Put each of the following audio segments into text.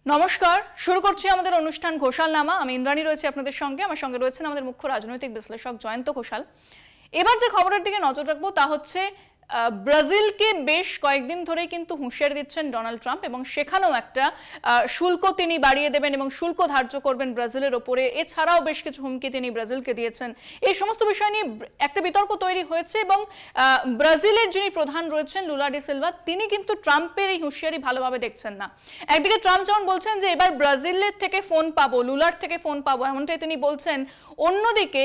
নমস্কার, শুরু করছি আমাদের অনুষ্ঠান ঘোষালনামা। আমি ইন্দ্রাণী রয়েছে আপনাদের সঙ্গে। আমার সঙ্গে রয়েছেন আমাদের মুখ্য রাজনৈতিক বিশ্লেষক জয়ন্ত ঘোষাল। এবার যে খবরের দিকে নজর রাখবো তা হচ্ছে ব্রাজিলকে বেশ কয়েকদিন ধরেই কিন্তু হুঁশিয়ারি দিচ্ছেন ডোনাল্ড ট্রাম্প এবং সেখানেও একটা শুল্ক তিনি বাড়িয়ে দেবেন এবং শুল্ক ধার্য করবেন ব্রাজিলের ওপরে। এছাড়াও বেশ কিছু হুমকি তিনি ব্রাজিলকে দিয়েছেন। এই সমস্ত বিষয় নিয়ে একটা বিতর্ক তৈরি হয়েছে এবং ব্রাজিলের যিনি প্রধান রয়েছেন লুলা ডি সিলভা, তিনি কিন্তু ট্রাম্পের এই হুঁশিয়ারি ভালোভাবে দেখছেন না। একদিকে ট্রাম্প যেমন বলছেন যে এবার ব্রাজিলের থেকে ফোন পাবো, লুলার থেকে ফোন পাবো, এমনটাই তিনি বলছেন। অন্যদিকে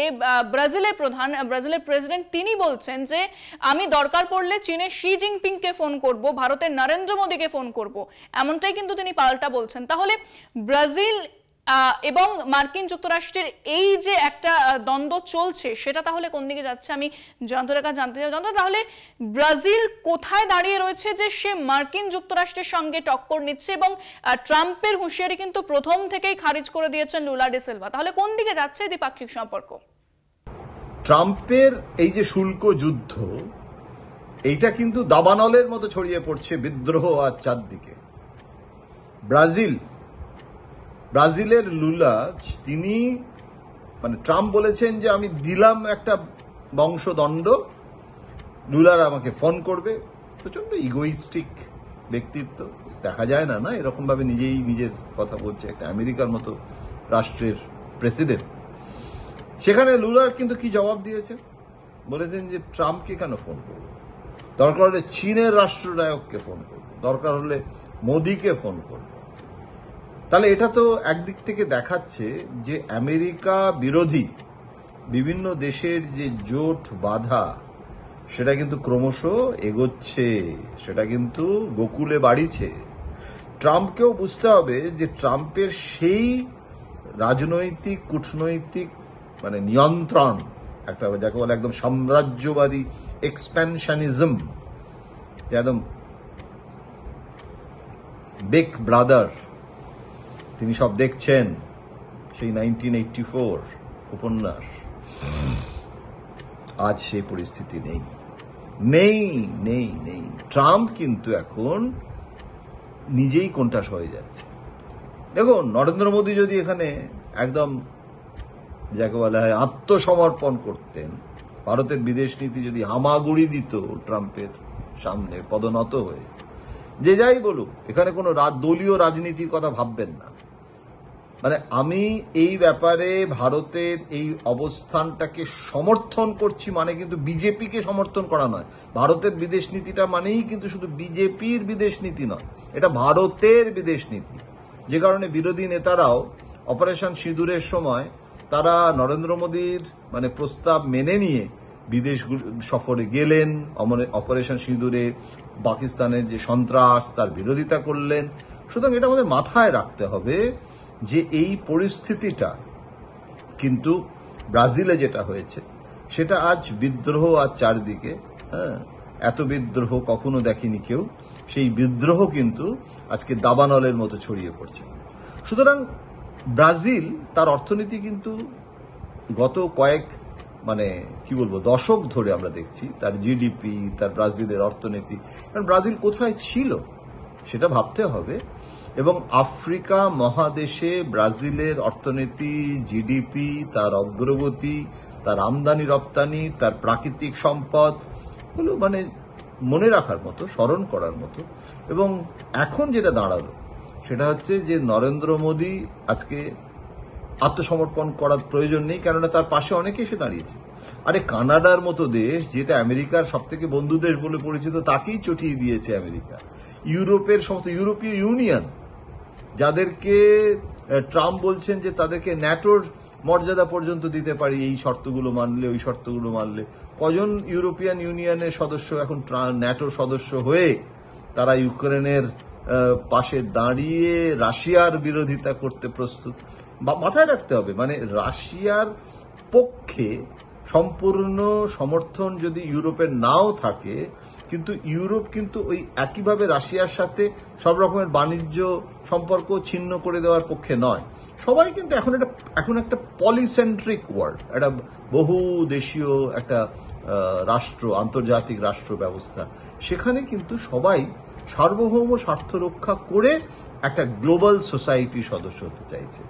ব্রাজিলের প্রধান, ব্রাজিলের প্রেসিডেন্ট, তিনি বলছেন যে আমি দরকার পড়লে চীনের শি জিনপিংকে ফোন করব, ভারতের নরেন্দ্র মোদীকে ফোন করব, এমনটাই কিন্তু তিনি পাল্টা বলছেন। তাহলে ব্রাজিল এবং মার্কিন যুক্তরাষ্ট্রের এই যে একটা দ্বন্দ্ব চলছে সেটা তাহলে কোন দিকে যাচ্ছে আমি জয়ন্তর কাছে জানতে চাই। জয়ন্ত, তাহলে ব্রাজিল কোথায় দাঁড়িয়ে রয়েছে যে সে মার্কিন যুক্তরাষ্ট্রের সঙ্গে টক্কর নিচ্ছে এবং ট্রাম্পের হুঁশিয়ারি কিন্তু প্রথম থেকেই খারিজ করে দিয়েছেন লুলা ডি সিলভা, তাহলে কোন দিকে যাচ্ছে দ্বিপাক্ষিক সম্পর্ক? ট্রাম্পের এই যে শুল্ক যুদ্ধ, এইটা কিন্তু দাবানলের মতো ছড়িয়ে পড়ছে বিদ্রোহ আর চারদিকে। ব্রাজিলের লুলা, তিনি মানে ট্রাম্প বলেছেন যে আমি দিলাম একটা বংশদণ্ড, লুলার আমাকে ফোন করবে। প্রচন্ড ইগোইস্টিক ব্যক্তিত্ব, দেখা যায় না না এরকম ভাবে নিজেই নিজের কথা বলছে একটা আমেরিকার মতো রাষ্ট্রের প্রেসিডেন্ট। সেখানে লুলার কিন্তু কি জবাব দিয়েছেন, বলেছেন যে ট্রাম্পকে কেন ফোন করবো, দরকার হলে চীনের রাষ্ট্রনায়ককে ফোন করব, দরকার হলে মোদীকে ফোন করব। তাহলে এটা তো একদিক থেকে দেখাচ্ছে যে আমেরিকা বিরোধী বিভিন্ন দেশের যে জোট বাঁধা, সেটা কিন্তু ক্রমশ এগোচ্ছে, সেটা কিন্তু গোকুলে বাড়িছে। ট্রাম্পকেও বুঝতে হবে যে ট্রাম্পের সেই রাজনৈতিক কূটনৈতিক মানে নিয়ন্ত্রণ, একটা যাকে বলে একদম সাম্রাজ্যবাদী এক্সপ্যানশনিজম, একদম বিগ ব্রাদার, তিনি সব দেখছেন, সেই 1984 উপন্যাস। আজ সেই পরিস্থিতি নেই নেই নেই নেই ট্রাম্প কিন্তু এখন নিজেই কোণঠাসা হয়ে যাচ্ছে। দেখুন, নরেন্দ্র মোদী যদি এখানে একদম যাকে বলা হয় আত্মসমর্পণ করতেন, ভারতের বিদেশ নীতি যদি হামাগুড়ি দিত ট্রাম্পের সামনে পদনত হয়ে, যে যাই বলুক, এখানে কোনো দলীয় রাজনীতির কথা ভাববেন না। মানে আমি এই ব্যাপারে ভারতের এই অবস্থানটাকে সমর্থন করছি, মানে কিন্তু বিজেপিকে সমর্থন করা নয়। ভারতের বিদেশ নীতিটা মানেই কিন্তু শুধু বিজেপির বিদেশ নীতি নয়, এটা ভারতের বিদেশ নীতি। যে কারণে বিরোধী নেতারাও অপারেশন সিঁদুরের সময় তারা নরেন্দ্র মোদীর মানে প্রস্তাব মেনে নিয়ে বিদেশ সফরে গেলেন, অপারেশন সিঁদুরে পাকিস্তানের যে সন্ত্রাস তার বিরোধিতা করলেন। সুতরাং এটা আমাদের মাথায় রাখতে হবে যে এই পরিস্থিতিটা কিন্তু ব্রাজিলে যেটা হয়েছে সেটা আজ বিদ্রোহ আর চারদিকে। এত বিদ্রোহ কখনো দেখেনি কেউ, সেই বিদ্রোহ কিন্তু আজকে দাবানলের মতো ছড়িয়ে পড়ছে। সুতরাং ব্রাজিল, তার অর্থনীতি কিন্তু গত কয়েক মানে কি বলবো দশক ধরে আমরা দেখছি তার জিডিপি, তার ব্রাজিলের অর্থনীতি, কারণ ব্রাজিল কোথায় ছিল সেটা ভাবতে হবে। এবং আফ্রিকা মহাদেশে ব্রাজিলের অর্থনীতি, জিডিপি, তার অগ্রগতি, তার আমদানি রপ্তানি, তার প্রাকৃতিক সম্পদ গুলো মানে মনে রাখার মতো, স্মরণ করার মতো। এবং এখন যেটা দাঁড়ালো সেটা হচ্ছে যে নরেন্দ্র মোদী আজকে আত্মসমর্পণ করার প্রয়োজন নেই, কেননা তার পাশে অনেকে এসে দাঁড়িয়েছে। আরে কানাডার মতো দেশ, যেটা আমেরিকার সব থেকে বন্ধু দেশ বলে পরিচিত, তাকেই চটিয়ে দিয়েছে আমেরিকা। ইউরোপের সমস্ত ইউরোপীয় ইউনিয়ন, যাদেরকে ট্রাম্প বলছেন যে তাদেরকে ন্যাটোর মর্যাদা পর্যন্ত দিতে পারি এই শর্তগুলো মানলে, ওই শর্তগুলো মানলে, কজন ইউরোপিয়ান ইউনিয়নের সদস্য এখন ন্যাটোর সদস্য হয়ে তারা ইউক্রেনের পাশে দাঁড়িয়ে রাশিয়ার বিরোধিতা করতে প্রস্তুত। মাথায় রাখতে হবে, মানে রাশিয়ার পক্ষে সম্পূর্ণ সমর্থন যদি ইউরোপের নাও থাকে, কিন্তু ইউরোপ কিন্তু ওই একইভাবে রাশিয়ার সাথে সব রকমের বাণিজ্য সম্পর্ক ছিন্ন করে দেওয়ার পক্ষে নয়। সবাই কিন্তু এখন একটা পলিসেন্ট্রিক ওয়ার্ল্ড, একটা বহু দেশীয় একটা রাষ্ট্র, আন্তর্জাতিক রাষ্ট্র ব্যবস্থা, সেখানে কিন্তু সবাই সার্বভৌম স্বার্থ রক্ষা করে একটা গ্লোবাল সোসাইটির সদস্য হতে চাইছে।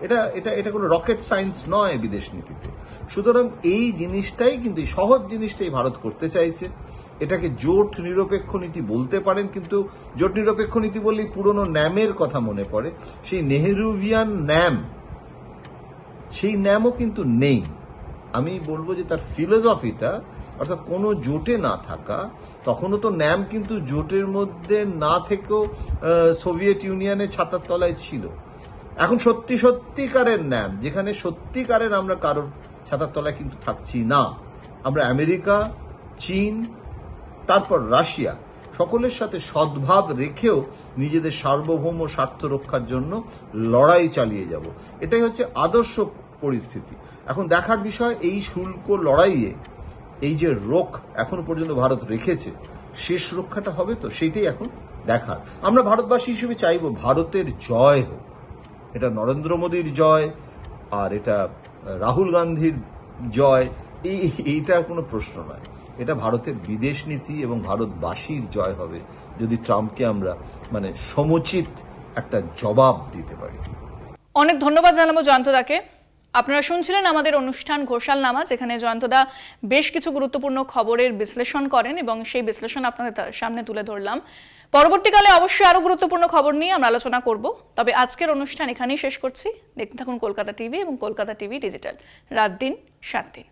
এটা এটা এটা কোনো রকেট সায়েন্স নয় বিদেশ নীতিতে। সুতরাং এই জিনিসটাই কিন্তু, এই সহজ জিনিসটাই ভারত করতে চাইছে। এটাকে জোট নিরপেক্ষ নীতি বলতে পারেন, কিন্তু জোট নিরপেক্ষ নীতি বললেই পুরনো ন্যামের কথা মনে পড়ে। সেই নেহেরুভিয়ান ন্যাম, সেই ন্যামও কিন্তু নেই। আমি বলবো যে তার ফিলোসফিটা, অর্থাৎ কোনো জোটে না থাকা, তখনও তো ন্যাম কিন্তু জোটের মধ্যে না থেকেও সোভিয়েত ইউনিয়নের ছাতার তলায় ছিল। এখন সত্যিকারের ন্যাম, যেখানে সত্যিকারের আমরা কারোর ছাতার তলায় কিন্তু থাকছি না। আমরা আমেরিকা, চীন, তারপর রাশিয়া, সকলের সাথে সদ্ভাব রেখেও নিজেদের সার্বভৌম স্বার্থ রক্ষার জন্য লড়াই চালিয়ে যাব। এটাই হচ্ছে আদর্শ পরিস্থিতি। এখন দেখার বিষয়, এই শুল্ক লড়াইয়ে এই যে রোখ এখনো পর্যন্ত ভারত রেখেছে, শেষ রক্ষাটা হবে তো, সেইটাই এখন দেখার। আমরা ভারতবাসী হিসেবে চাইব ভারতের জয় হোক। এটা নরেন্দ্র মোদীর জয়, আর এটা রাহুল গান্ধীর জয়, এইটার কোনো প্রশ্ন নয়। এটা ভারতের বিদেশ নীতি এবং ভারতবাসীর জয় হবে যদি ট্রাম্পকে আমরা সমুচিত একটা জবাব দিতে পারি। অনেক ধন্যবাদ জানাবো জয়ন্তদাকে। আপনারা শুনছিলেন আমাদের অনুষ্ঠান ঘোষালনামা, যেখানে জয়ন্তদা বেশ কিছু গুরুত্বপূর্ণ খবরের বিশ্লেষণ করেন এবং সেই বিশ্লেষণ আপনাদের সামনে তুলে ধরলাম। পরবর্তীকালে অবশ্যই আরো গুরুত্বপূর্ণ খবর নিয়ে আমরা আলোচনা করব। তবে আজকের অনুষ্ঠান এখানেই শেষ করছি। দেখতে থাকুন কলকাতা টিভি এবং কলকাতা টিভি ডিজিটাল, রাত দিন 7 দিন।